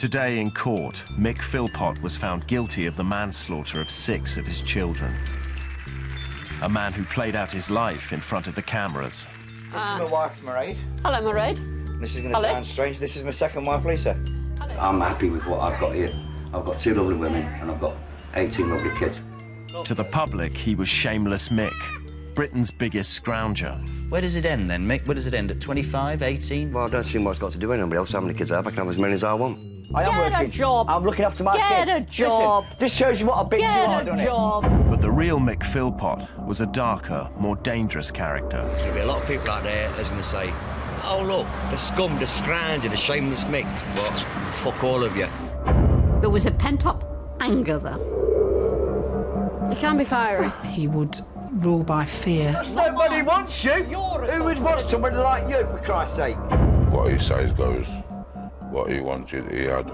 Today in court, Mick Philpott was found guilty of the manslaughter of 6 of his children. A man who played out his life in front of the cameras. This is my wife, Mairead. Hello, Mairead. This is going to sound strange. This is my second wife, Lisa. Hello. I'm happy with what I've got here. I've got 2 lovely women and I've got 18 lovely kids. To the public, he was Shameless Mick, Britain's biggest scrounger. Where does it end then, Mick? Where does it end, at 25, 18? Well, I don't see what's got to do with anybody else. How many kids I have? I can have as many as I want. I am Get working. a job. I'm looking after my kids. Get a job. Listen, this shows you what a big Get you are, a doesn't job. But the real Mick Philpott was a darker, more dangerous character. There'll be a lot of people out there that's going to say, oh, look, the scum, the scrounger, the shameless Mick. But fuck all of you. There was a pent-up anger there. He can be fiery. He would rule by fear. Nobody wants you. Who would want somebody like you, for Christ's sake? What he says goes. What he wanted, he had.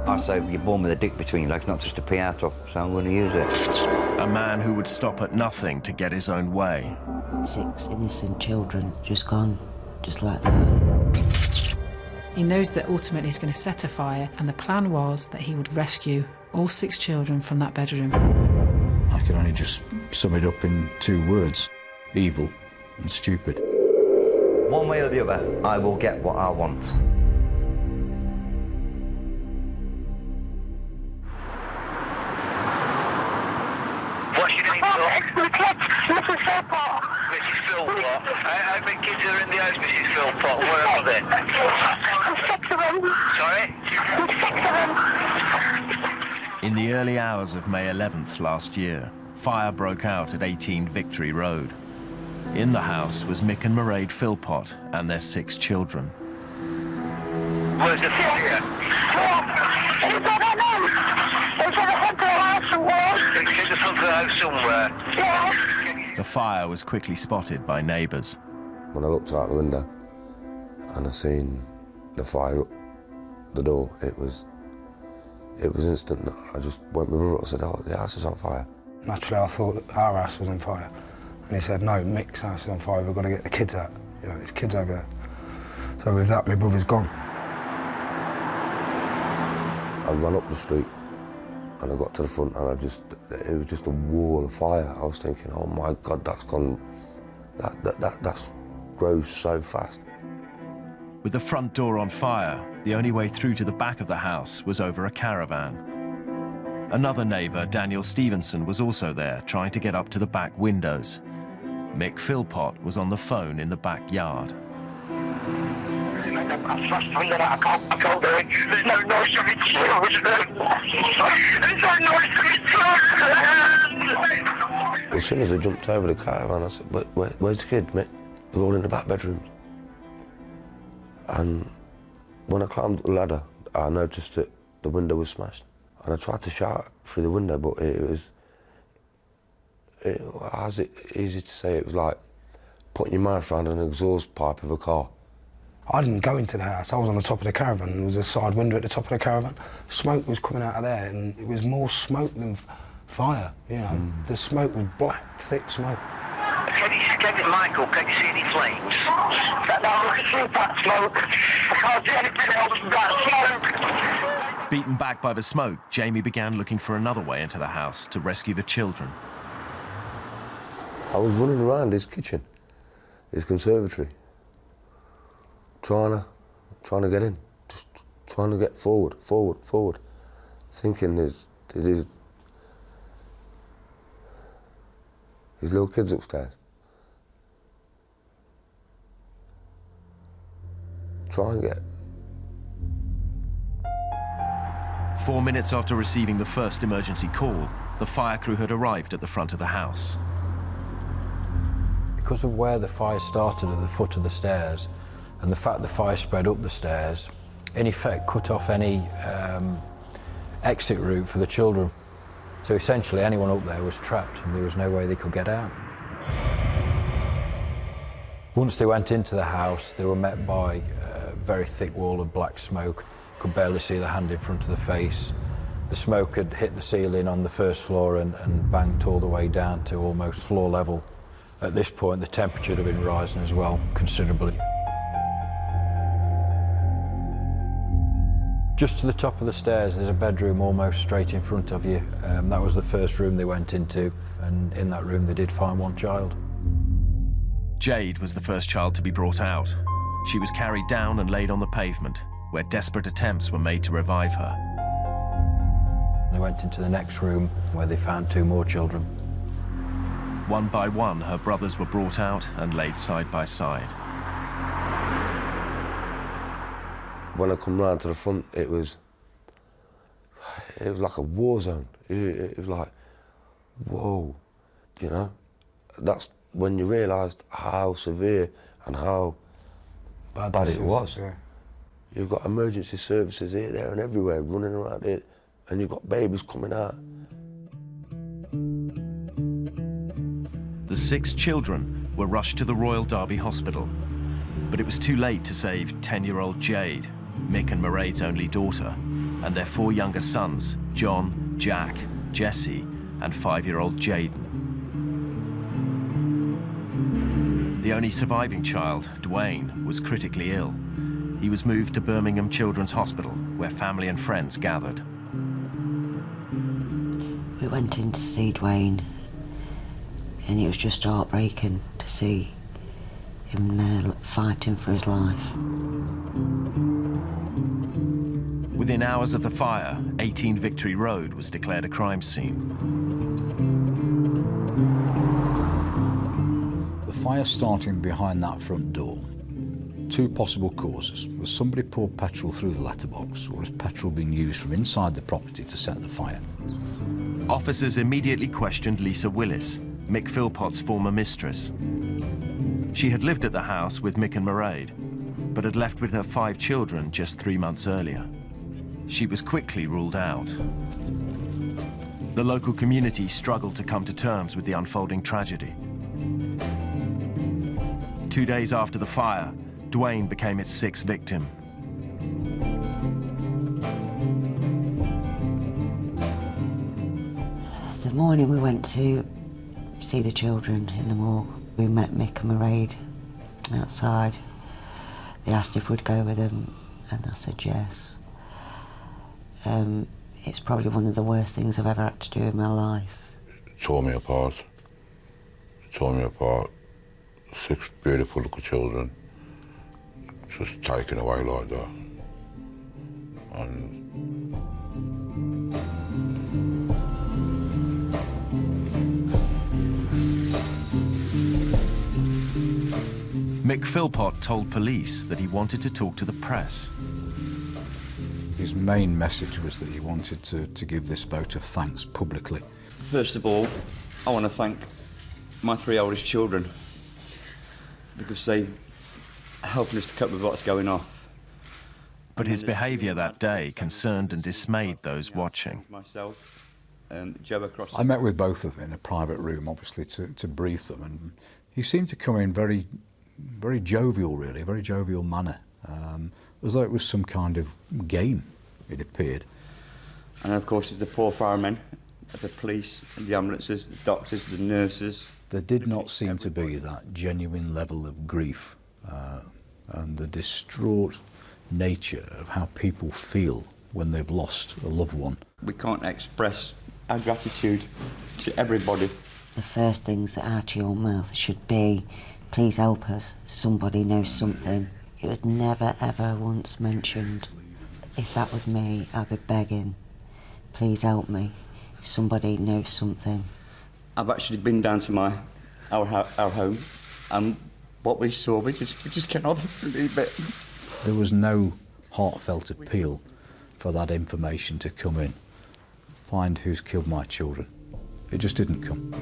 I say you're born with a dick between your legs, not just to pee out of, so I'm going to use it. A man who would stop at nothing to get his own way. 6 innocent children just gone, just like that. He knows that ultimately he's going to set a fire, and the plan was that he would rescue all 6 children from that bedroom. I can only just sum it up in 2 words: evil and stupid. One way or the other, I will get what I want. What's your name, Mrs. Philpott. Mrs. Philpott. How many kids are in the house, Mrs. Philpott? Where are they? 6 of them. Sorry? 6 of them. In the early hours of May 11th last year, fire broke out at 18 Victory Road. In the house was Mick and Mairead Philpott and their 6 children. Where's the fire? It's in the front of the house somewhere. It's in the front of the house somewhere. Yeah. The fire was quickly spotted by neighbours. When I looked out the window and I seen the fire up the door, it was instant. I just went with my brother. I said, oh, the house is on fire. Naturally, I thought that our house was on fire. And he said, no, Mick's house is on fire, we've got to get the kids out. You know, there's kids over there. So with that, my brother's gone. I ran up the street and I got to the front and it was just a wall of fire. I was thinking, oh my God, that's gone, that grows so fast. With the front door on fire, the only way through to the back of the house was over a caravan. Another neighbour, Daniel Stevenson, was also there, trying to get up to the back windows. Mick Philpott was on the phone in the backyard. I flushed under that. I can't do it. There's no noise from its children. There's no noise from its children. As soon as I jumped over the caravan, I said, where's the kid, Mick? They're all in the back bedrooms. And when I climbed the ladder, I noticed that the window was smashed. And I tried to shout through the window, but how's it easy to say? It was like putting your mouth around an exhaust pipe of a car. I didn't go into the house, I was on the top of the caravan. There was a side window at the top of the caravan. Smoke was coming out of there, and it was more smoke than fire, you know. The smoke was black, thick smoke. Michael, can you see any flames? I can see that smoke. I can't see anything else than that smoke. Beaten back by the smoke, Jamie began looking for another way into the house to rescue the children. I was running around his kitchen, his conservatory, trying to get in, just trying to get forward, thinking his little kids upstairs. Try and get. 4 minutes after receiving the first emergency call, the fire crew had arrived at the front of the house. Because of where the fire started at the foot of the stairs, and the fact the fire spread up the stairs, in effect cut off any exit route for the children. So essentially anyone up there was trapped and there was no way they could get out. Once they went into the house, they were met by a very thick wall of black smoke. Could barely see the hand in front of the face. The smoke had hit the ceiling on the first floor and banked all the way down to almost floor level. At this point, the temperature had been rising as well, considerably. Just to the top of the stairs, there's a bedroom almost straight in front of you. That was the first room they went into, and in that room they did find one child. Jade was the first child to be brought out. She was carried down and laid on the pavement, where desperate attempts were made to revive her. They went into the next room, where they found 2 more children. One by one, her brothers were brought out and laid side by side. When I come round to the front, it was like a war zone. It was like, whoa, you know? That's when you realised how severe and how bad it was. Yeah. You've got emergency services here, there and everywhere, running around here, and you've got babies coming out. The 6 children were rushed to the Royal Derby Hospital, but it was too late to save 10-year-old Jade, Mick and Mairead's only daughter, and their 4 younger sons, John, Jack, Jesse, and 5-year-old Jaden. The only surviving child, Dwayne, was critically ill. He was moved to Birmingham Children's Hospital, where family and friends gathered. We went in to see Dwayne, and it was just heartbreaking to see him there fighting for his life. Within hours of the fire, 18 Victory Road was declared a crime scene. The fire starting behind that front door. 2 possible causes. Was somebody poured petrol through the letterbox, or has petrol been used from inside the property to set the fire? Officers immediately questioned Lisa Willis, Mick Philpott's former mistress. She had lived at the house with Mick and Mairead, but had left with her 5 children just 3 months earlier. She was quickly ruled out. The local community struggled to come to terms with the unfolding tragedy. 2 days after the fire, Dwayne became its 6th victim. The morning we went to see the children in the morgue, we met Mick and Mairead outside. They asked if we'd go with them, and I said yes. It's probably one of the worst things I've ever had to do in my life. It tore me apart. It tore me apart. 6 beautiful little children just taken away like that. And Mick Philpott told police that he wanted to talk to the press. His main message was that he wanted to give this vote of thanks publicly. First of all, I want to thank my 3 oldest children, because they are helping us to cope with what's going on. But his behaviour that day concerned and dismayed those watching. Myself and Joe across. I met with both of them in a private room, obviously, to brief them, and he seemed to come in very jovial, really, a very jovial manner, as though it was some kind of game, it appeared. And of course, the poor firemen, the police, the ambulances, the doctors, the nurses. There did not seem to be that genuine level of grief and the distraught nature of how people feel when they've lost a loved one. We can't express our gratitude to everybody. The first things that out of your mouth should be, please help us, somebody knows something. It was never ever once mentioned. If that was me, I'd be begging, please help me, somebody knows something. I've actually been down to our home, and what we saw, we just cannot believe it. There was no heartfelt appeal for that information to come in. Find who's killed my children. It just didn't come.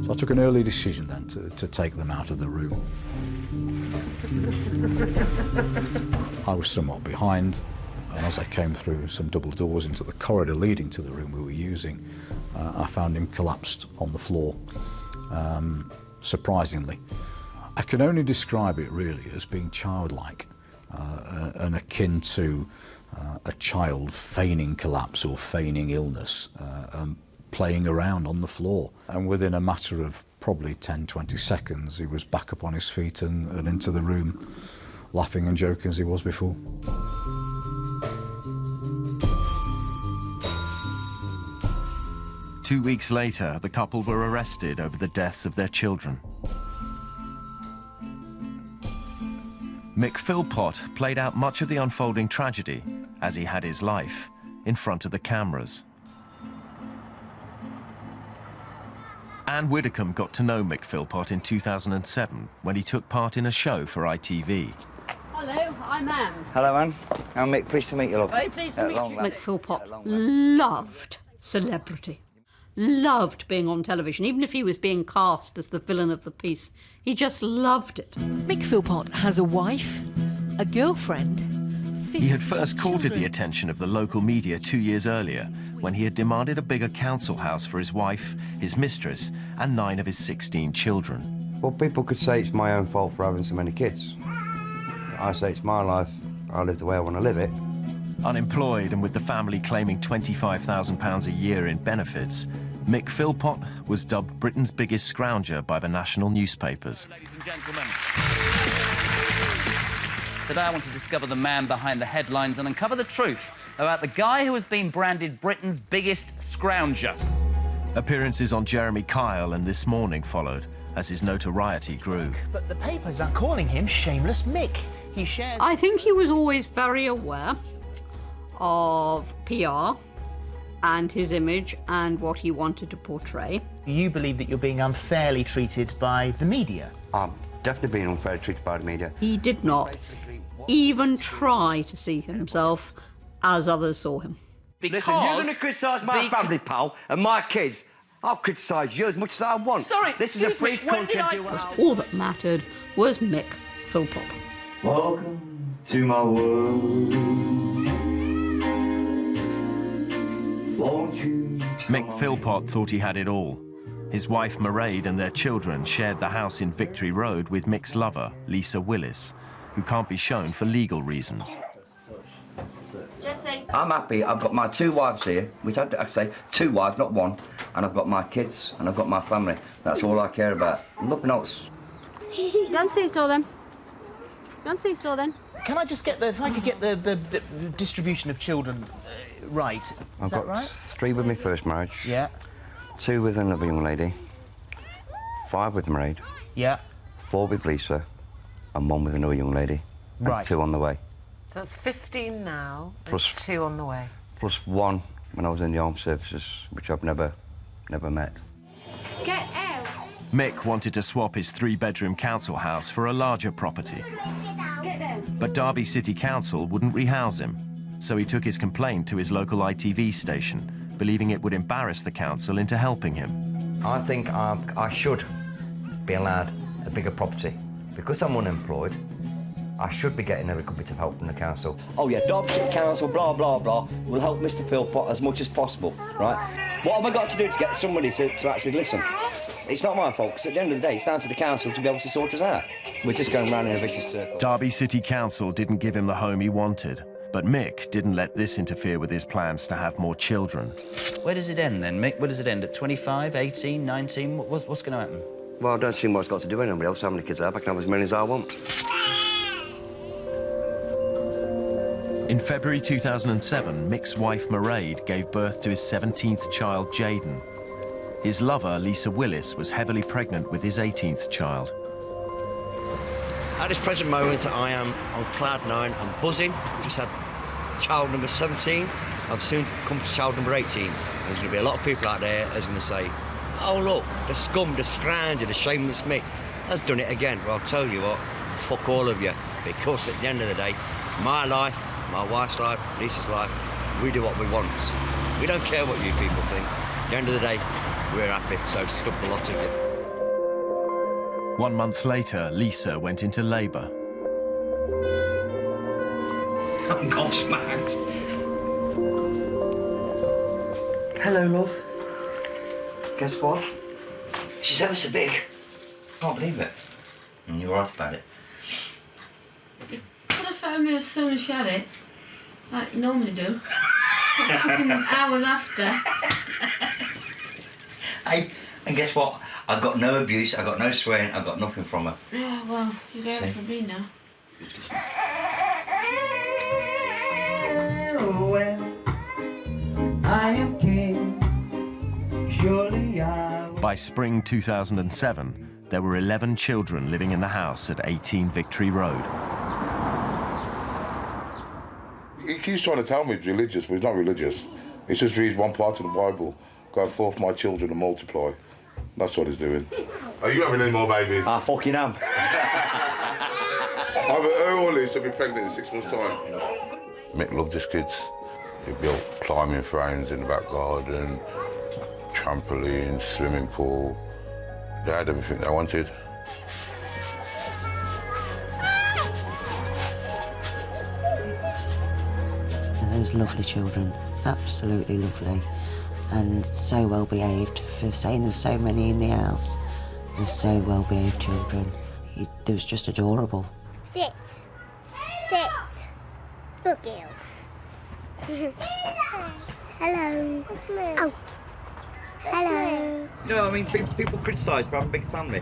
So I took an early decision then to take them out of the room. I was somewhat behind, and as I came through some double doors into the corridor leading to the room we were using, I found him collapsed on the floor, surprisingly. I can only describe it really as being childlike and akin to a child feigning collapse or feigning illness, playing around on the floor. And within a matter of probably 10, 20 seconds, he was back up on his feet and into the room laughing and joking as he was before. Two weeks later, the couple were arrested over the deaths of their children. Mick Philpott played out much of the unfolding tragedy, as he had his life, in front of the cameras. Anne Widdecombe got to know Mick Philpott in 2007 when he took part in a show for ITV. Hello, I'm Anne. Hello, Anne. I'm Mick. Pleased to meet you, love. Very pleased to meet you. last. Mick Philpott loved celebrity. Loved being on television, even if he was being cast as the villain of the piece. He just loved it. Mick Philpott has a wife, a girlfriend. He had first courted the attention of the local media 2 years earlier when he had demanded a bigger council house for his wife, his mistress, and 9 of his 16 children. Well, people could say it's my own fault for having so many kids. I say it's my life. I live the way I want to live it. Unemployed and with the family claiming £25,000 a year in benefits, Mick Philpott was dubbed Britain's biggest scrounger by the national newspapers. Ladies and gentlemen. Today I want to discover the man behind the headlines and uncover the truth about the guy who has been branded Britain's biggest scrounger. Appearances on Jeremy Kyle and This Morning followed as his notoriety grew. But the papers are calling him Shameless Mick. He shares... I think he was always very aware of PR and his image and what he wanted to portray. You believe that you're being unfairly treated by the media? I'm definitely being unfairly treated by the media. He did not even try to see himself as others saw him. Listen, you're going to criticise my family, pal, and my kids. I'll criticise you as much as I want. Sorry, this is a free country. All that mattered was Mick Philpott. Welcome to my world. Won't you? Mick Philpott thought he had it all. His wife Mairead and their children shared the house in Victory Road with Mick's lover, Lisa Willis, who can't be shown for legal reasons. Jesse. I'm happy. I've got my 2 wives here, which I say 2 wives, not 1, and I've got my kids and I've got my family. That's all I care about. Nothing else. Go and see so then. Go and see so then. Can I just get if I could get the distribution of children right? Is I've that got right? 3 with my first marriage. Yeah. 2 with another young lady. 5 with Mairead. Yeah. 4 with Lisa, and 1 with another young lady. And Right. 2 on the way. So that's 15 now, and Plus- 2 on the way. Plus 1 when I was in the armed services, which I've never met. Get out. Mick wanted to swap his 3-bedroom council house for a larger property, Get down. but Derby City Council wouldn't rehouse him, so he took his complaint to his local ITV station, believing it would embarrass the council into helping him. I think I should be allowed a bigger property. Because I'm unemployed, I should be getting a little bit of help from the council. Oh yeah, Derby City Council, blah, blah, blah, will help Mr Philpott as much as possible, right? What have I got to do to get somebody to actually listen? It's not my fault, because at the end of the day, it's down to the council to be able to sort us out. We're just going round in a vicious circle. Derby City Council didn't give him the home he wanted, but Mick didn't let this interfere with his plans to have more children. Where does it end then, Mick? Where does it end? At 25, 18, 19? What's going to happen? Well, I don't see what it's got to do with anybody else. How many kids I have? I can have as many as I want. In February 2007, Mick's wife Mairead gave birth to his 17th child, Jaden. His lover, Lisa Willis, was heavily pregnant with his 18th child. At this present moment, I am on cloud 9. I'm buzzing. Just had child number 17. I've soon come to child number 18. There's going to be a lot of people out there who's going to say, oh, look, the scum, the scrounger, the shameless Mick has done it again. Well, I'll tell you what, fuck all of you. Because at the end of the day, my life, my wife's life, Lisa's life, we do what we want. We don't care what you people think. At the end of the day, we're happy, so stop a lot of you. 1 month later, Lisa went into labour. I'm gobsmacked. Hello, love. Guess what? She's ever so big. Can't believe it. And you were off about it. Could have phoned me as soon as she had it, like you normally do. Fucking hours after. Hey, and guess what? I got no abuse, I got no swearing, I got nothing from her. Yeah, well, you get it See? from me now. I am king. Surely I will. By spring 2007, there were 11 children living in the house at 18 Victory Road. He keeps trying to tell me he's religious, but he's not religious. He just reads one part of the Bible, go forth my children and multiply. That's what he's doing. Are you having any more babies? I fucking am. Either her or Lisa will be pregnant in 6 months' time. Mick loved his kids. He built climbing frames in the back garden, trampoline, swimming pool. They had everything they wanted. And those lovely children, absolutely lovely, and so well behaved. For saying there were so many in the house, they were so well behaved children. They was just adorable. Sit. Sit. Good girl. Hello. Oh. Hello. No, I mean, people criticise for having a big family.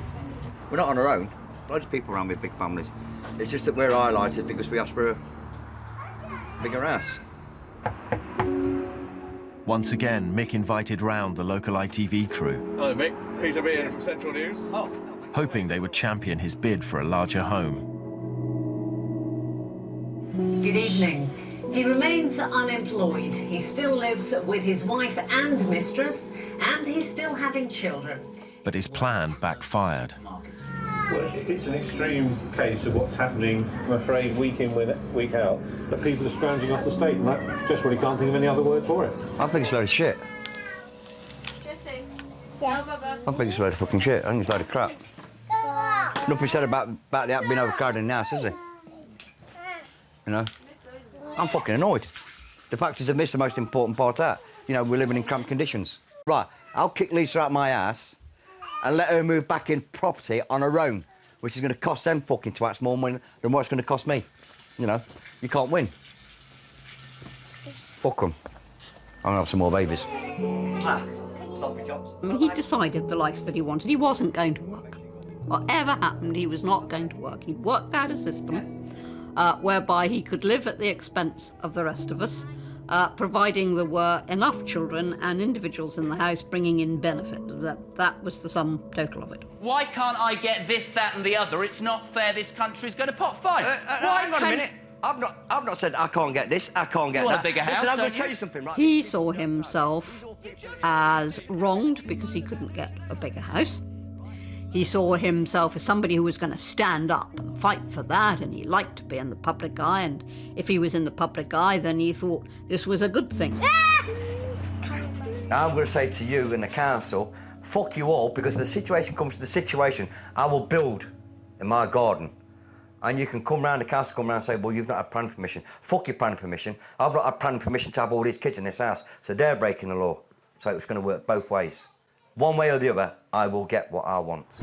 We're not on our own. Loads of people around with big families. It's just that we're highlighted because we asked for a bigger house. Once again, Mick invited round the local ITV crew, Hello, Mick. Peter Bean from Central News. Oh. hoping they would champion his bid for a larger home. Good evening. He remains unemployed. He still lives with his wife and mistress, and he's still having children. But his plan backfired. Well, it's an extreme case of what's happening, I'm afraid, week in, week out, that people are scrounging off the state, and I just really can't think of any other word for it. I think it's a load of shit. I think it's a load of fucking shit. I think it's a load of crap. Nothing said about the app being overcrowded in the house, is there? You know? I'm fucking annoyed. The fact is I've missed the most important part out. You know, we're living in cramped conditions. Right, I'll kick Lisa out my ass and let her move back in property on her own, which is going to cost them fucking twats more money than what it's going to cost me. You know, you can't win. Fuck them. I'm going to have some more babies. Sloppy chops. He decided the life that he wanted. He wasn't going to work. Whatever happened, he was not going to work. He'd worked out a system whereby he could live at the expense of the rest of us, providing there were enough children and individuals in the house bringing in benefit. That was the sum total of it. Why can't I get this, that and the other? It's not fair. This country's going to pot five. Hang on a minute. I've not said I can't get this, I can't get you that. Want a bigger house, listen, I'm going don't to tell you? you something, right? He saw himself as wronged because he couldn't get a bigger house. He saw himself as somebody who was going to stand up and fight for that, and he liked to be in the public eye, and if he was in the public eye, then he thought this was a good thing. I'm going to say to you and the council, fuck you all, because if the situation comes to the situation, I will build in my garden. And you can come round, the council come round and say, well, you've not had planning permission. Fuck your planning permission. I've not had planning permission to have all these kids in this house, so they're breaking the law. So it's going to work both ways. One way or the other, I will get what I want.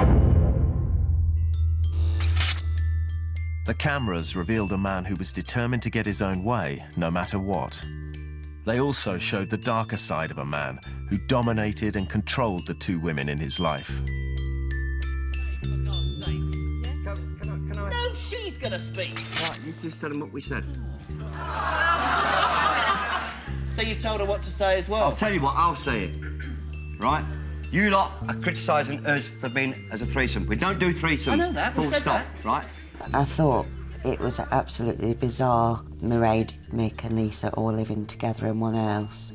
The cameras revealed a man who was determined to get his own way, no matter what. They also showed the darker side of a man who dominated and controlled the two women in his life. No, she's going to speak. Right, you just tell them what we said. So you told her what to say as well? I'll tell you what, I'll say it. Right? You lot are criticising us for being as a threesome. We don't do threesomes. I know that, we full said stop, that. right? I thought it was absolutely bizarre, Mairead, Mick and Lisa all living together in one house.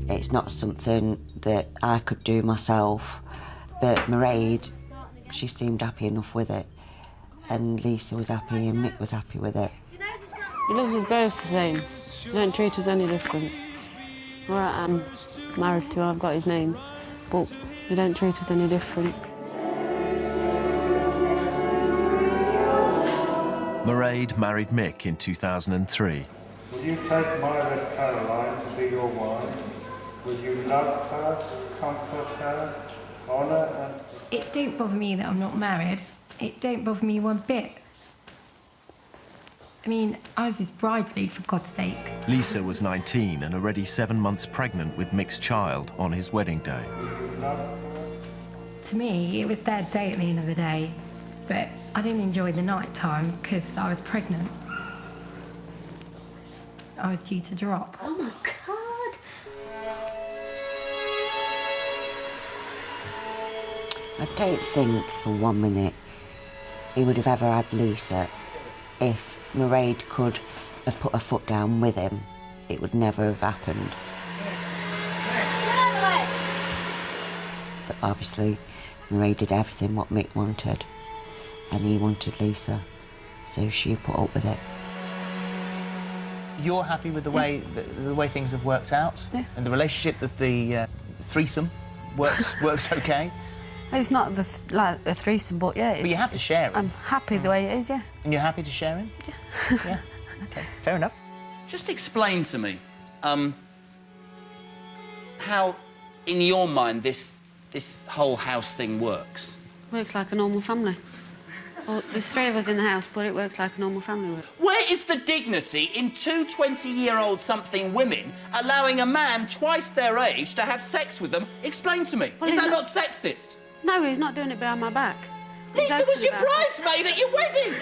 It's not something that I could do myself, but Mairead, she seemed happy enough with it, and Lisa was happy and Mick was happy with it. He loves us both the same. He don't treat us any different. All right, I'm married to him, I've got his name, but he don't treat us any different. Mairead married Mick in 2003. Will you take Mairead Caroline to be your wife? Will you love her, comfort her, honour her? It don't bother me that I'm not married. It don't bother me one bit. I mean, I was his bridesmaid, for God's sake. Lisa was 19 and already 7 months pregnant with Mick's child on his wedding day. To me, it was their day at the end of the day, but I didn't enjoy the night time because I was pregnant. I was due to drop. Oh my God. I don't think for 1 minute he would have ever had Lisa. If Mairead could have put her foot down with him, it would never have happened. But obviously, Mairead did everything what Mick wanted, and he wanted Lisa, so she put up with it. You're happy with the way things have worked out? Yeah. And the relationship that the threesome works okay? It's not like a threesome, but yeah. But you have to share it. I'm happy the way it is, yeah. And you're happy to share him? Yeah. Yeah. Okay, fair enough. Just explain to me how, in your mind, this whole house thing works. Works like a normal family. Well, there's 3 of us in the house, but it works like a normal family would. Where is the dignity in 2 20-year-old something women allowing a man twice their age to have sex with them? Explain to me. Well, is that not sexist? No, he's not doing it behind my back. He's Lisa was open your about it. bridesmaid at your wedding!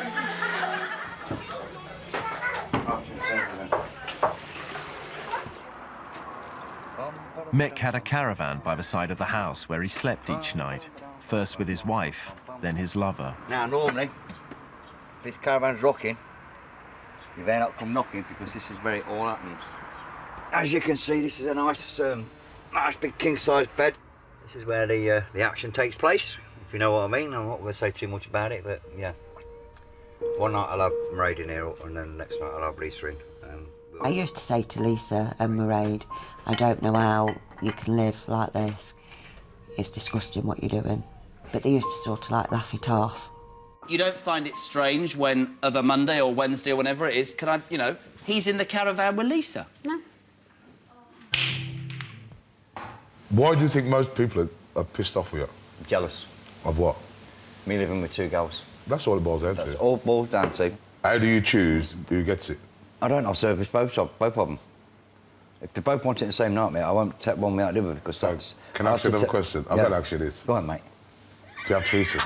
Mick had a caravan by the side of the house where he slept each night, first with his wife, then his lover. Now, normally, if this caravan's rocking, you better not come knocking because this is where it all happens. As you can see, this is a nice big king-size bed. This is where the action takes place, if you know what I mean. I'm not going to say too much about it, but yeah. One night I'll have Mairead in here, and then the next night I'll have Lisa in. I used to say to Lisa and Mairead, I don't know how you can live like this. It's disgusting what you're doing. But they used to sort of like laugh it off. You don't find it strange when, of a Monday or Wednesday or whenever it is, he's in the caravan with Lisa? No. Why do you think most people are pissed off with you? Jealous. Of what? Me living with 2 girls. That's all it boils down to. That's all it boils down to. How do you choose who gets it? I don't. I'll service both of them. If they both want it the same night, mate, I won't take one without the other because that's... Can I ask you another question? I've got to ask you this. Go on, mate. Do you have threesomes?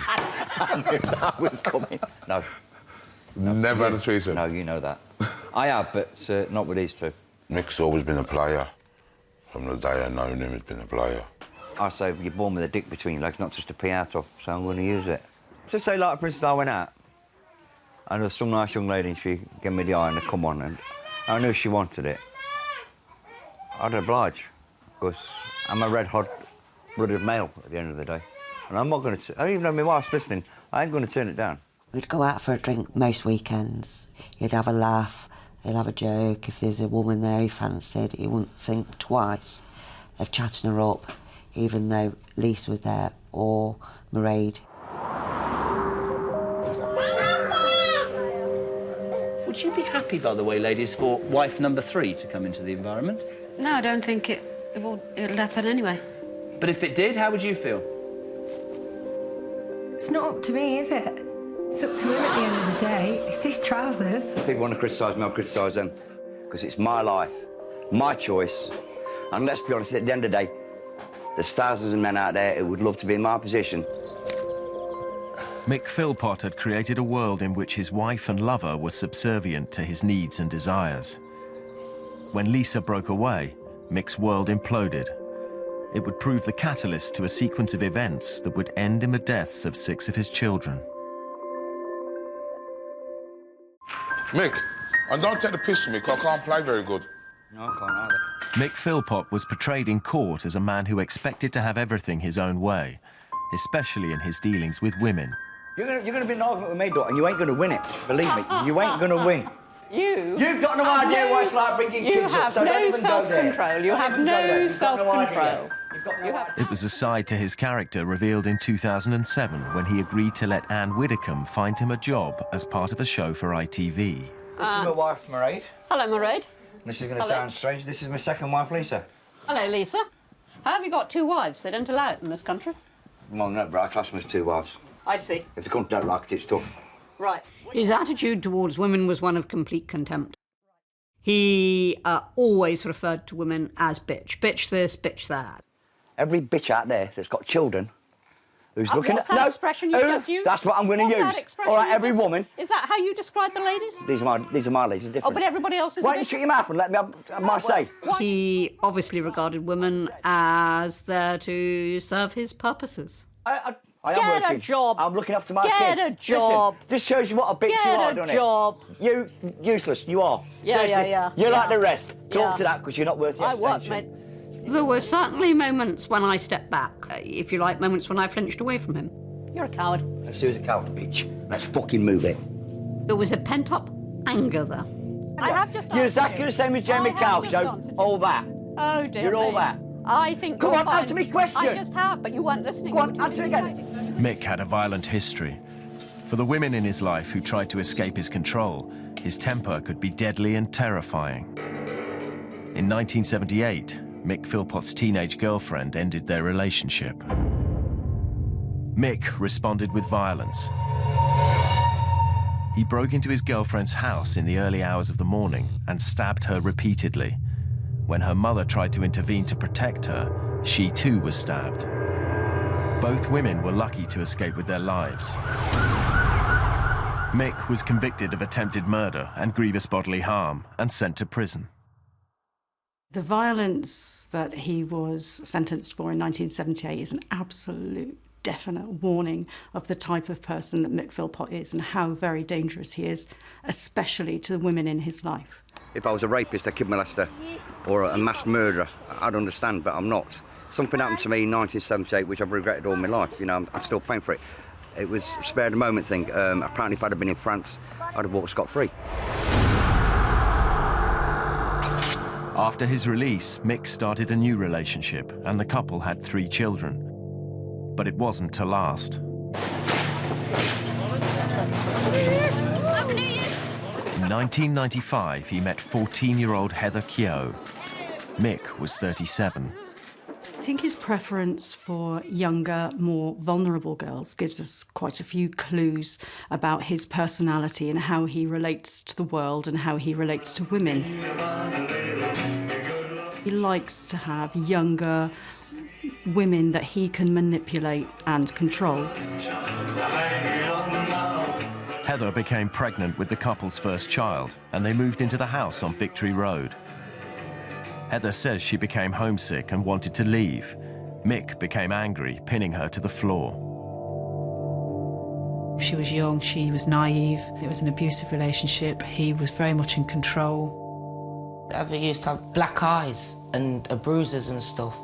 I knew that was coming. No. Never had a threesome? No, you know that. I have, but not with these 2. Mick's always been a player. From the day I've known him, he's been a player. I say you're born with a dick between your legs, not just to pee out of, so I'm going to use it. Just say, like, for instance, I went out, and there was some nice young lady, and she gave me the eye and a come on, and I knew she wanted it. I'd oblige, because I'm a red-hot-blooded male at the end of the day. And I'm not going to... I don't even know my wife's listening. I ain't going to turn it down. We'd go out for a drink most weekends. He'd have a laugh, he'd have a joke. If there's a woman there he fancied, he wouldn't think twice of chatting her up, even though Lisa was there or Mairead. Would you be happy, by the way, ladies, for wife number 3 to come into the environment? No, I don't think it'll happen anyway. But if it did, how would you feel? It's not up to me, is it? It's up to him at the end of the day. It's his trousers. People want to criticise me, I'll criticise them. Because it's my life, my choice. And let's be honest, at the end of the day, there's thousands of men out there who would love to be in my position. Mick Philpott had created a world in which his wife and lover were subservient to his needs and desires. When Lisa broke away, Mick's world imploded. It would prove the catalyst to a sequence of events that would end in the deaths of 6 of his children. Mick, and don't take the piss from me, because I can't play very good. No, I can't either. Mick Philpott was portrayed in court as a man who expected to have everything his own way, especially in his dealings with women. You're going to be in an argument with me, Dot, and you ain't going to win it. Believe me, you ain't going to win. You've got no idea what it's like bringing kids up, so don't even go there. You have no self-control. It was a side to his character revealed in 2007 when he agreed to let Anne Widdecombe find him a job as part of a show for ITV. This is my wife, Mairead. Hello, Mairead. This is going to sound strange. This is my second wife, Lisa. Hello, Lisa. How have you got 2 wives? They don't allow it in this country. Well, no, but I class them as 2 wives. I see. If the country don't like it, it's tough. Right. His attitude towards women was one of complete contempt. He always referred to women as bitch. Bitch this, bitch that. Every bitch out there that's got children who's looking what's at... that expression you just used? That's what I'm going to What's use. that expression All right, you every just- woman... Is that how you describe the ladies? These are my ladies, different. Oh, but everybody else is... Why don't you shut your mouth and let me have my say? He obviously regarded women as there to serve his purposes. I am Get working. a job. I'm looking after my Get kids. a job. Listen, this shows you what a bitch you are, doesn't it? Get a job. You, useless, you are. Yeah, Seriously, yeah. You're like Yeah. the rest. Talk Yeah. to that, because you're not worth the I work, extension. mate. There were certainly moments when I stepped back, if you like, moments when I flinched away from him. You're a coward. Let's do as a coward, bitch. Let's fucking move it. There was a pent-up anger there. I have just You're exactly the same as Jamie Cow, so all that. Oh, dear You're all me. that. I think Come you're on, fine. answer me question. I just have, but you weren't listening. Go on, answer again. Mick had a violent history. For the women in his life who tried to escape his control, his temper could be deadly and terrifying. In 1978, Mick Philpott's teenage girlfriend ended their relationship. Mick responded with violence. He broke into his girlfriend's house in the early hours of the morning and stabbed her repeatedly. When her mother tried to intervene to protect her, she too was stabbed. Both women were lucky to escape with their lives. Mick was convicted of attempted murder and grievous bodily harm and sent to prison. The violence that he was sentenced for in 1978 is an absolute definite warning of the type of person that Mick Philpott is and how very dangerous he is, especially to the women in his life. If I was a rapist, a kid molester, or a mass murderer, I'd understand, but I'm not. Something happened to me in 1978, which I've regretted all my life. You know, I'm still paying for it. It was a spare the moment thing. Apparently, if I'd have been in France, I'd have walked scot-free. After his release, Mick started a new relationship, and the couple had 3 children. But it wasn't to last. In 1995, he met 14-year-old Heather Keogh. Mick was 37. I think his preference for younger, more vulnerable girls gives us quite a few clues about his personality and how he relates to the world and how he relates to women. He likes to have younger women that he can manipulate and control. Heather became pregnant with the couple's first child, and they moved into the house on Victory Road. Heather says she became homesick and wanted to leave. Mick became angry, pinning her to the floor. She was young, she was naive. It was an abusive relationship. He was very much in control. Heather used to have black eyes and bruises and stuff.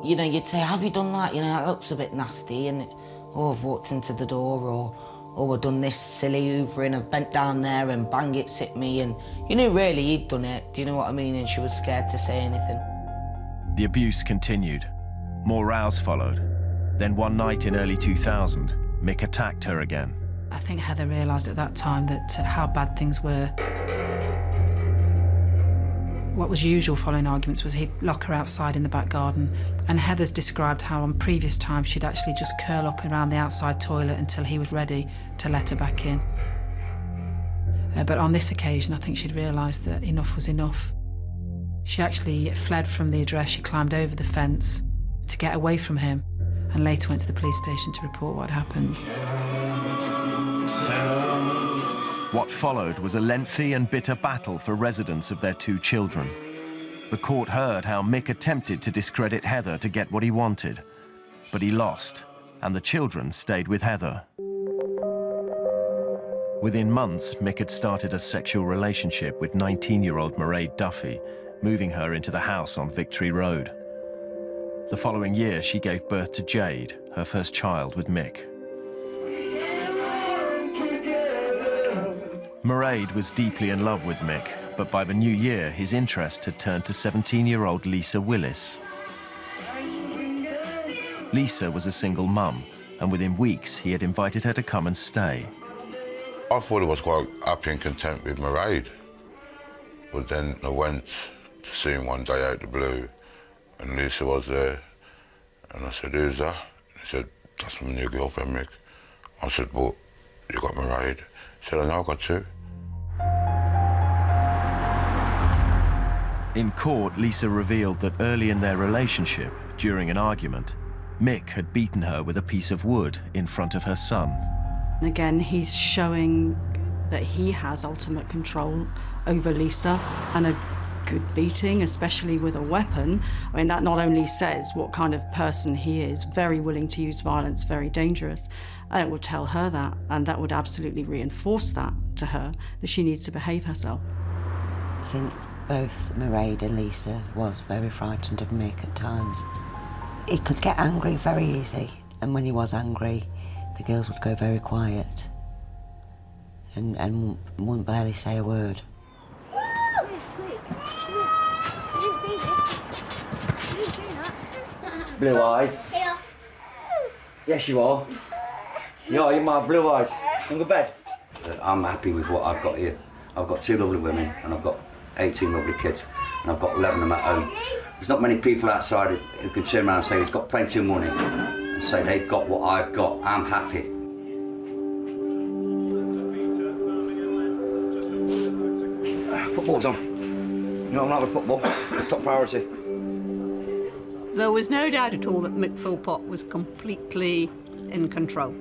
You know, you'd say, have you done that? You know, that looks a bit nasty. And, oh, I've walked into the door, or, oh, I've done this silly hoovering, I've bent down there and bang, it's hit me. And you knew really he'd done it, do you know what I mean? And she was scared to say anything. The abuse continued. More rows followed. Then one night in early 2000, Mick attacked her again. I think Heather realised at that time that how bad things were. What was usual following arguments was he'd lock her outside in the back garden, and Heather's described how on previous times she'd actually just curl up around the outside toilet until he was ready to let her back in. But on this occasion, I think she'd realised that enough was enough. She actually fled from the address, she climbed over the fence to get away from him, and later went to the police station to report what happened. What followed was a lengthy and bitter battle for residence of their 2 children. The court heard how Mick attempted to discredit Heather to get what he wanted, but he lost, and the children stayed with Heather. Within months, Mick had started a sexual relationship with 19-year-old Mairead Duffy, moving her into the house on Victory Road. The following year, she gave birth to Jade, her first child with Mick. Mairead was deeply in love with Mick, but by the new year, his interest had turned to 17-year-old Lisa Willis. Lisa was a single mum, and within weeks, he had invited her to come and stay. I thought he was quite happy and content with Mairead, but then I went to see him one day out of the blue, and Lisa was there, and I said, who's that? He said, that's my new girlfriend, Mick. I said, but you got Mairead? He said, I know, I got 2. In court, Lisa revealed that early in their relationship, during an argument, Mick had beaten her with a piece of wood in front of her son. Again, he's showing that he has ultimate control over Lisa, and a good beating, especially with a weapon. I mean, that not only says what kind of person he is, very willing to use violence, very dangerous, and it would tell her that, and that would absolutely reinforce that to her, that she needs to behave herself. I think both Mairead and Lisa was very frightened of Mick at times. He could get angry very easy, and when he was angry, the girls would go very quiet and wouldn't barely say a word. Blue eyes. Yes, you are. You're my blue eyes. In the bed. I'm happy with what I've got here. I've got 2 lovely women and I've got 18 lovely kids and I've got 11 of them at home. There's not many people outside who can turn around and say he's got plenty of money and say they've got what I've got. I'm happy. Football's on. You know, I'm not with football. It's top priority. There was no doubt at all that Mick Philpott was completely in control.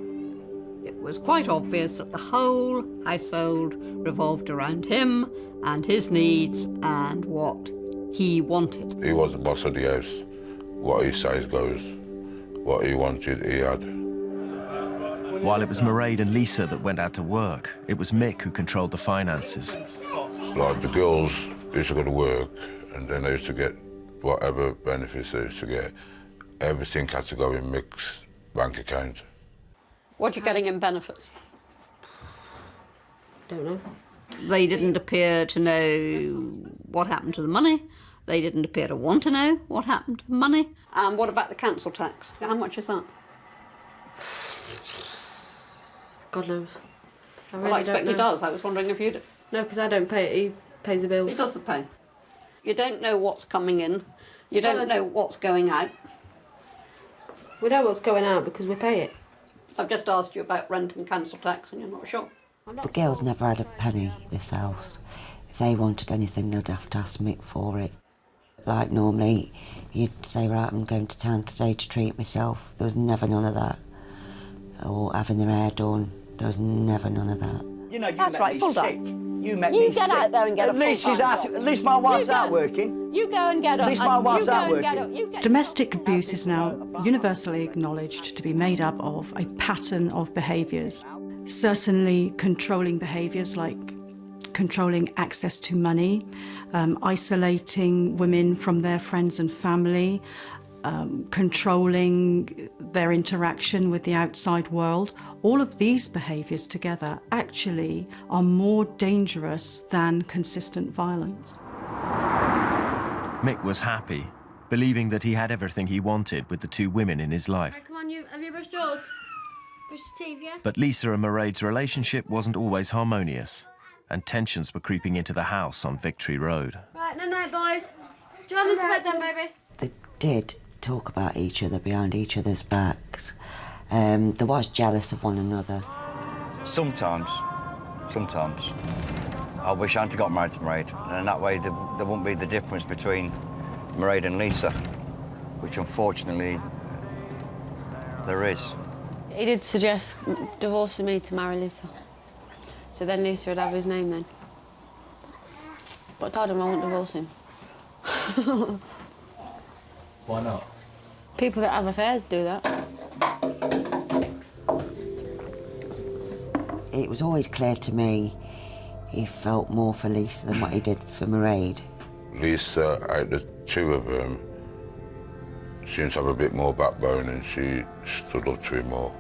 It was quite obvious that the whole household revolved around him and his needs and what he wanted. He was the boss of the house. What he says goes. What he wanted, he had. While it was Mairead and Lisa that went out to work, it was Mick who controlled the finances. Like, the girls used to go to work and then they used to get whatever benefits they used to get. Everything had to go in Mick's bank account. What are you getting in benefits? Don't know. They didn't appear to know what happened to the money. They didn't appear to want to know what happened to the money. And what about the council tax? How much is that? God knows. Well, I expect he does. I was wondering if you do. No, because I don't pay it. He pays the bills. He does the pay. You don't know what's coming in. You don't know what's going out. We know what's going out because we pay it. I've just asked you about rent and council tax and you're not sure. The girls never had a penny this house. If they wanted anything, they'd have to ask Mick for it. Like normally, you'd say, right, I'm going to town today to treat myself. There was never none of that. Or having their hair done. There was never none of that. You know, you That's make right, me full sick. done. You make You me get sick. out there and get a least full-time she's out. job. At least my wife's You out go. working. You go and get At least my wife's out working. Domestic abuse is now universally acknowledged to be made up of a pattern of behaviours. Certainly controlling behaviours like controlling access to money, isolating women from their friends and family, controlling their interaction with the outside world. All of these behaviours together actually are more dangerous than consistent violence. Mick was happy, believing that he had everything he wanted with the 2 women in his life. Come on, have you brushed yours? Brush your teeth, yeah? But Lisa and Mairead's relationship wasn't always harmonious, and tensions were creeping into the house on Victory Road. Right, night, boys. Do you want into bed then, baby? They did talk about each other behind each other's backs. They was jealous of one another. Sometimes, I wish I hadn't got married to Mairead, and that way there wouldn't be the difference between Mairead and Lisa, which unfortunately there is. He did suggest divorcing me to marry Lisa. So then Lisa would have his name then. But I told him I wouldn't divorce him. Why not? People that have affairs do that. It was always clear to me he felt more for Lisa than what he did for Mairead. Lisa, out of the 2 of them, seems to have a bit more backbone and she stood up to him more.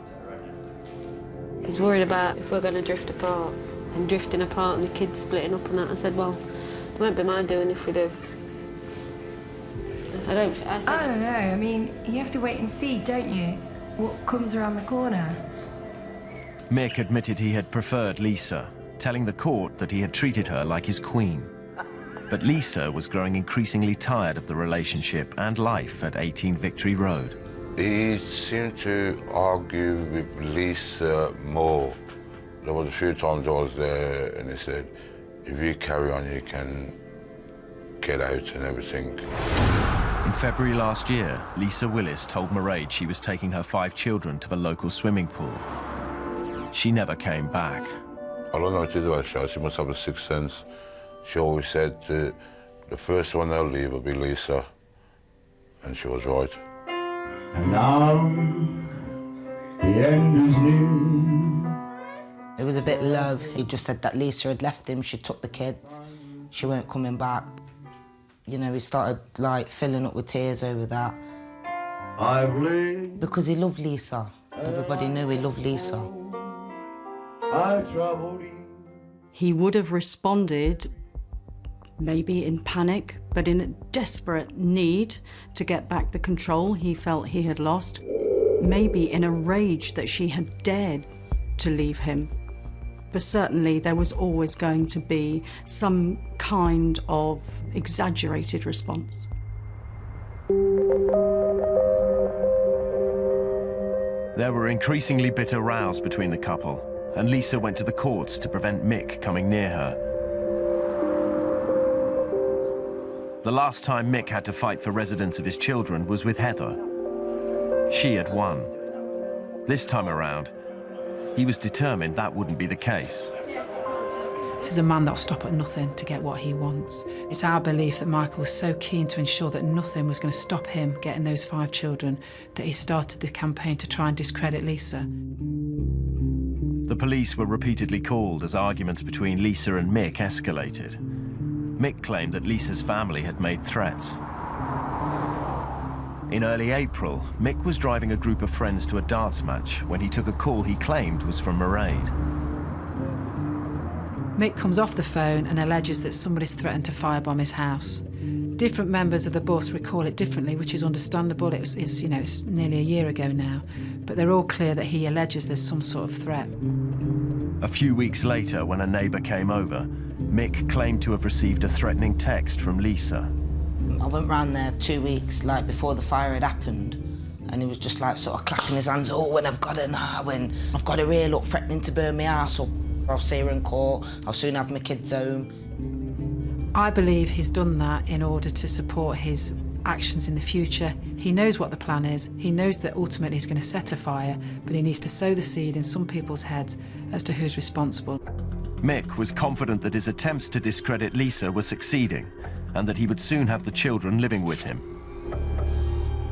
He's worried about if we're going to drift apart and drifting apart and the kids splitting up and that. I said, well, it won't be my doing if we do. I don't know. I mean, you have to wait and see, don't you? What comes around the corner. Mick admitted he had preferred Lisa, telling the court that he had treated her like his queen. But Lisa was growing increasingly tired of the relationship and life at 18 Victory Road. He seemed to argue with Lisa more. There was a few times I was there and he said, if you carry on, you can get out and everything. In February last year, Lisa Willis told Mairead she was taking her 5 children to the local swimming pool. She never came back. I don't know what to do, actually. She must have a sixth sense. She always said the first one they'll leave will be Lisa. And she was right. And now, the end is near. It was a bit low. He just said that Lisa had left him, she took the kids, she weren't coming back. You know, he started, like, filling up with tears over that. Because he loved Lisa. Everybody knew he loved Lisa. He would have responded, maybe in panic, but in a desperate need to get back the control he felt he had lost. Maybe in a rage that she had dared to leave him. But certainly there was always going to be some kind of exaggerated response. There were increasingly bitter rows between the couple, and Lisa went to the courts to prevent Mick coming near her. The last time Mick had to fight for residence of his children was with Heather. She had won. This time around, he was determined that wouldn't be the case. This is a man that'll stop at nothing to get what he wants. It's our belief that Michael was so keen to ensure that nothing was going to stop him getting those 5 children that he started the campaign to try and discredit Lisa. The police were repeatedly called as arguments between Lisa and Mick escalated. Mick claimed that Lisa's family had made threats. In early April, Mick was driving a group of friends to a darts match when he took a call he claimed was from Mairead. Mick comes off the phone and alleges that somebody's threatened to firebomb his house. Different members of the bus recall it differently, which is understandable. It's nearly a year ago now, but they're all clear that he alleges there's some sort of threat. A few weeks later, when a neighbour came over, Mick claimed to have received a threatening text from Lisa. I went round there 2 weeks, like, before the fire had happened, and he was just, like, sort of clapping his hands, oh, when I've got her now, when I've got her here, look, threatening to burn my house up. I'll see her in court, I'll soon have my kids home. I believe he's done that in order to support his actions in the future. He knows what the plan is. He knows that ultimately he's going to set a fire, but he needs to sow the seed in some people's heads as to who's responsible. Mick was confident that his attempts to discredit Lisa were succeeding and that he would soon have the children living with him.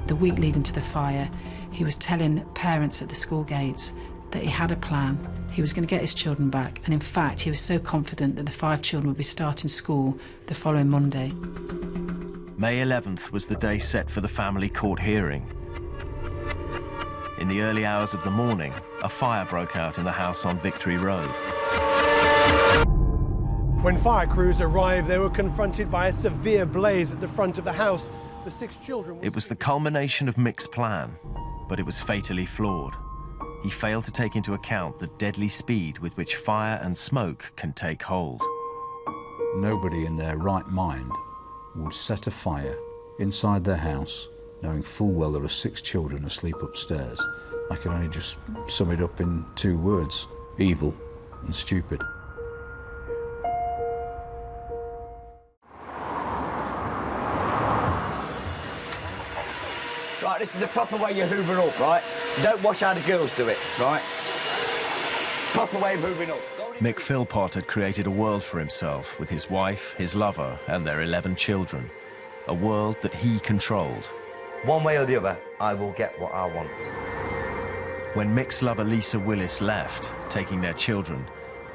The week leading to the fire, he was telling parents at the school gates that he had a plan. He was going to get his children back, and in fact, he was so confident that the 5 children would be starting school the following Monday. May 11th was the day set for the family court hearing. In the early hours of the morning, a fire broke out in the house on Victory Road. When fire crews arrived, they were confronted by a severe blaze at the front of the house. The 6 children... It was the culmination of Mick's plan, but it was fatally flawed. He failed to take into account the deadly speed with which fire and smoke can take hold. Nobody in their right mind would set a fire inside their house, knowing full well there are 6 children asleep upstairs. I can only just sum it up in 2 words: evil and stupid. Right, this is the proper way you hoover up, right? Don't watch how the girls do it, right? Proper way of hoovering up. Mick Philpott had created a world for himself with his wife, his lover, and their 11 children. A world that he controlled. One way or the other, I will get what I want. When Mick's lover Lisa Willis left, taking their children,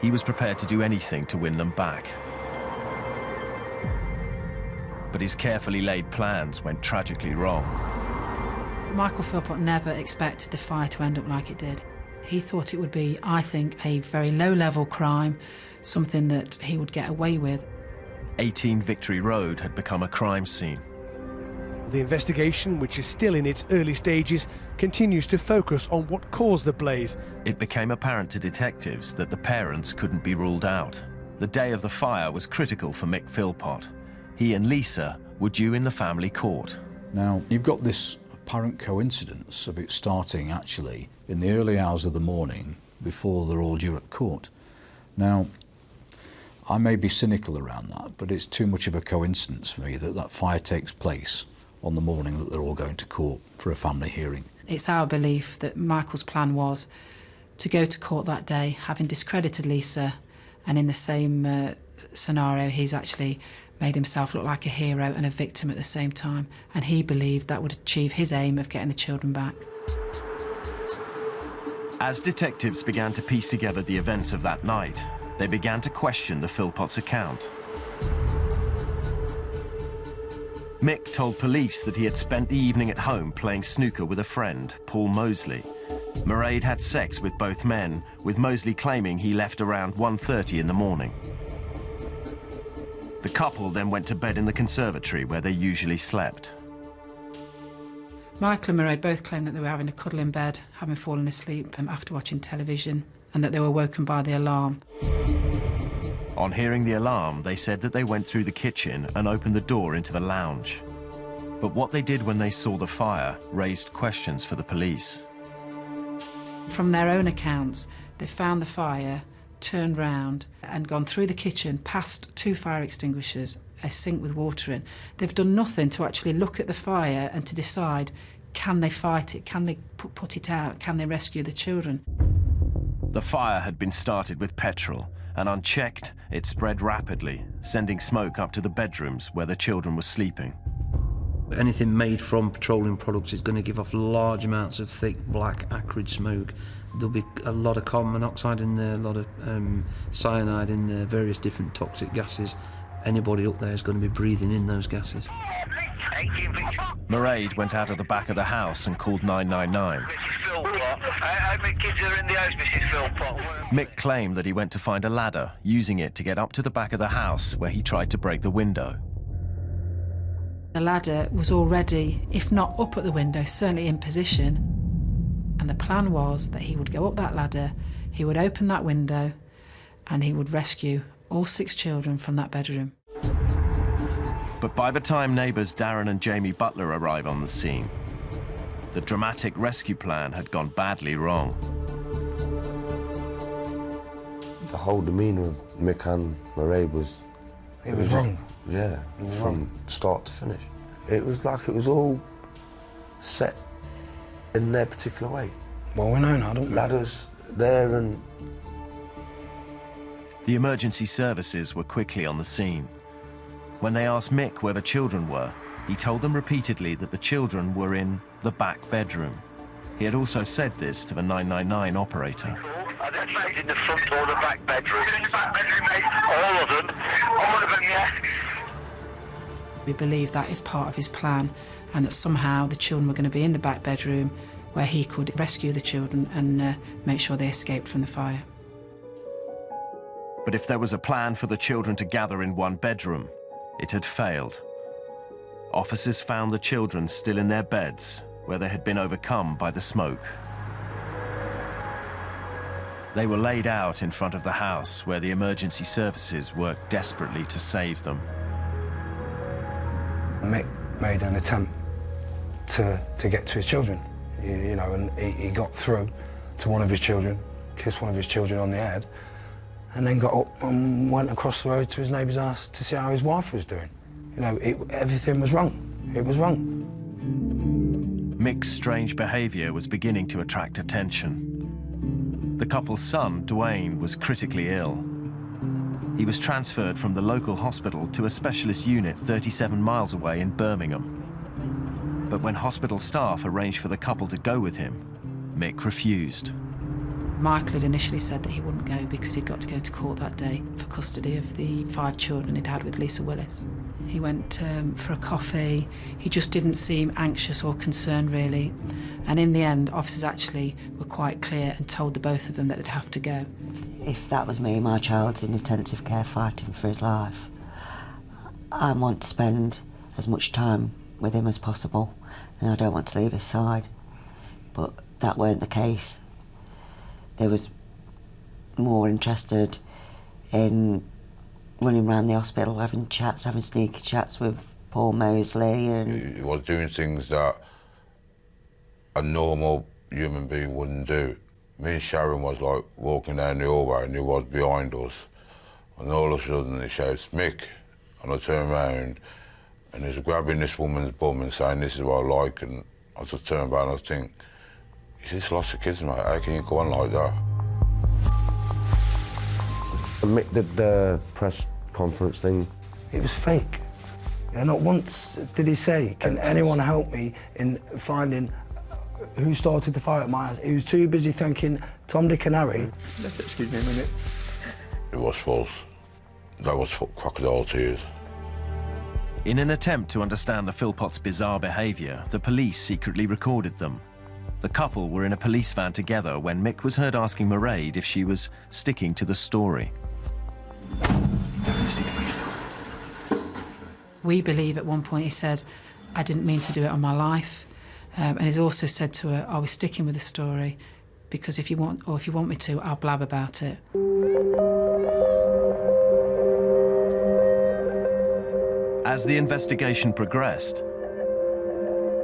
he was prepared to do anything to win them back. But his carefully laid plans went tragically wrong. Michael Philpott never expected the fire to end up like it did. He thought it would be, I think, a very low-level crime, something that he would get away with. 18 Victory Road had become a crime scene. The investigation, which is still in its early stages, continues to focus on what caused the blaze. It became apparent to detectives that the parents couldn't be ruled out. The day of the fire was critical for Mick Philpott. He and Lisa were due in the family court. Now, you've got this apparent coincidence of it starting actually in the early hours of the morning before they're all due at court. Now, I may be cynical around that, but it's too much of a coincidence for me that that fire takes place on the morning that they're all going to court for a family hearing. It's our belief that Michael's plan was to go to court that day, having discredited Lisa, and in the same scenario, he's actually made himself look like a hero and a victim at the same time, and he believed that would achieve his aim of getting the children back. As detectives began to piece together the events of that night, they began to question the Philpott's account. Mick told police that he had spent the evening at home playing snooker with a friend, Paul Mosley. Mairead had sex with both men, with Mosley claiming he left around 1:30 in the morning. The couple then went to bed in the conservatory where they usually slept. Michael and Mairead both claimed that they were having a cuddle in bed, having fallen asleep after watching television, and that they were woken by the alarm. On hearing the alarm, they said that they went through the kitchen and opened the door into the lounge. But what they did when they saw the fire raised questions for the police. From their own accounts, they found the fire, turned round and gone through the kitchen, past 2 fire extinguishers, a sink with water in. They've done nothing to actually look at the fire and to decide, can they fight it, can they put it out, can they rescue the children? The fire had been started with petrol, and unchecked, it spread rapidly, sending smoke up to the bedrooms where the children were sleeping. Anything made from petroleum products is going to give off large amounts of thick, black, acrid smoke. There'll be a lot of carbon monoxide in there, a lot of cyanide in there, various different toxic gases. Anybody up there is going to be breathing in those gases. Mairead went out of the back of the house and called 999. How many kids are in the house, Mrs. Philpott? Mick claimed that he went to find a ladder, using it to get up to the back of the house where he tried to break the window. The ladder was already, if not up at the window, certainly in position. And the plan was that he would go up that ladder, he would open that window, and he would rescue all 6 children from that bedroom. But by the time neighbours Darren and Jamie Butler arrive on the scene, the dramatic rescue plan had gone badly wrong. The whole demeanour of Mick and Mairead was... It was wrong. Yeah, from start to finish. It was like it was all set in their particular way. Well, we know now, don't we? Ladders there and... The emergency services were quickly on the scene. When they asked Mick where the children were, he told them repeatedly that the children were in the back bedroom. He had also said this to the 999 operator. Are they facing the front or the back bedroom? In the back bedroom, mate. All of them? All of them, yeah. We believe that is part of his plan, and that somehow the children were going to be in the back bedroom where he could rescue the children and make sure they escaped from the fire. But if there was a plan for the children to gather in one bedroom, it had failed. Officers found the children still in their beds, where they had been overcome by the smoke. They were laid out in front of the house, where the emergency services worked desperately to save them. Mick made an attempt to get to his children, you know, and he got through to one of his children, kissed one of his children on the head, and then got up and went across the road to his neighbour's house to see how his wife was doing. You know, everything was wrong. It was wrong. Mick's strange behaviour was beginning to attract attention. The couple's son, Dwayne, was critically ill. He was transferred from the local hospital to a specialist unit 37 miles away in Birmingham. But when hospital staff arranged for the couple to go with him, Mick refused. Michael had initially said that he wouldn't go because he'd got to go to court that day for custody of the 5 children he'd had with Lisa Willis. He went for a coffee. He just didn't seem anxious or concerned, really. And in the end, officers actually were quite clear and told the both of them that they'd have to go. If that was me, my child's in intensive care fighting for his life, I want to spend as much time with him as possible, and I don't want to leave his side. But that weren't the case. They was more interested in running around the hospital, having sneaky chats with Paul Mosley. And he was doing things that a normal human being wouldn't do. Me and Sharon was like walking down the hallway and he was behind us, and all of a sudden he shouts, "Mick," and I turn around And he's grabbing this woman's bum and saying, "This is what I like," and I just turn around and I think, "You just lost the kids, mate. How can you go on like that?" Mick did the press conference thing. It was fake. And not once did he say, "Can anyone help me in finding who started the fire at my house?" He was too busy thinking Tom, Dick and Harry. Excuse me a minute. It was false. That was crocodile tears. In an attempt to understand the Philpotts' bizarre behaviour, the police secretly recorded them. The couple were in a police van together when Mick was heard asking Mairead if she was sticking to the story. We believe at one point he said, "I didn't mean to do it on my life." And he's also said to her, "I was sticking with the story because if you want me to, I'll blab about it." As the investigation progressed,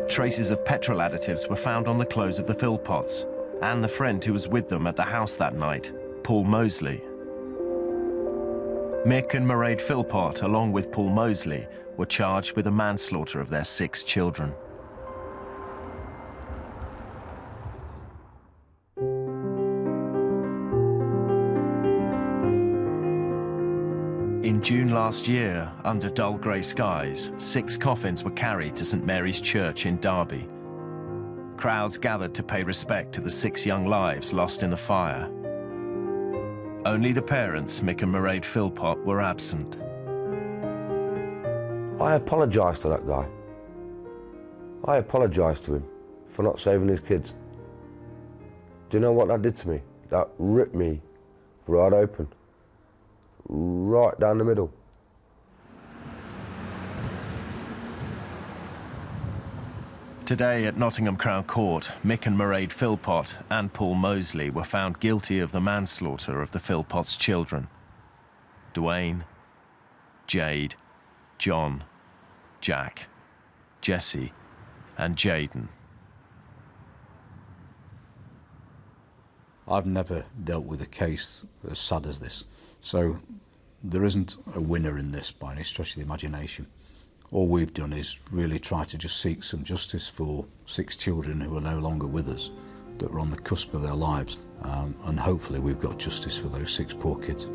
traces of petrol additives were found on the clothes of the Philpotts and the friend who was with them at the house that night, Paul Mosley. Mick and Mairead Philpott, along with Paul Mosley, were charged with the manslaughter of their 6 children. In June last year, under dull grey skies, 6 coffins were carried to St Mary's Church in Derby. Crowds gathered to pay respect to the 6 young lives lost in the fire. Only the parents, Mick and Mairead Philpott, were absent. I apologised to that guy. I apologised to him for not saving his kids. Do you know what that did to me? That ripped me right open. Right down the middle. Today at Nottingham Crown Court, Mick and Mairead Philpott and Paul Mosley were found guilty of the manslaughter of the Philpotts' children. Dwayne, Jade, John, Jack, Jesse and Jaden. I've never dealt with a case as sad as this, so there isn't a winner in this by any stretch of the imagination. All we've done is really try to just seek some justice for 6 children who are no longer with us, that were on the cusp of their lives, and hopefully we've got justice for those 6 poor kids.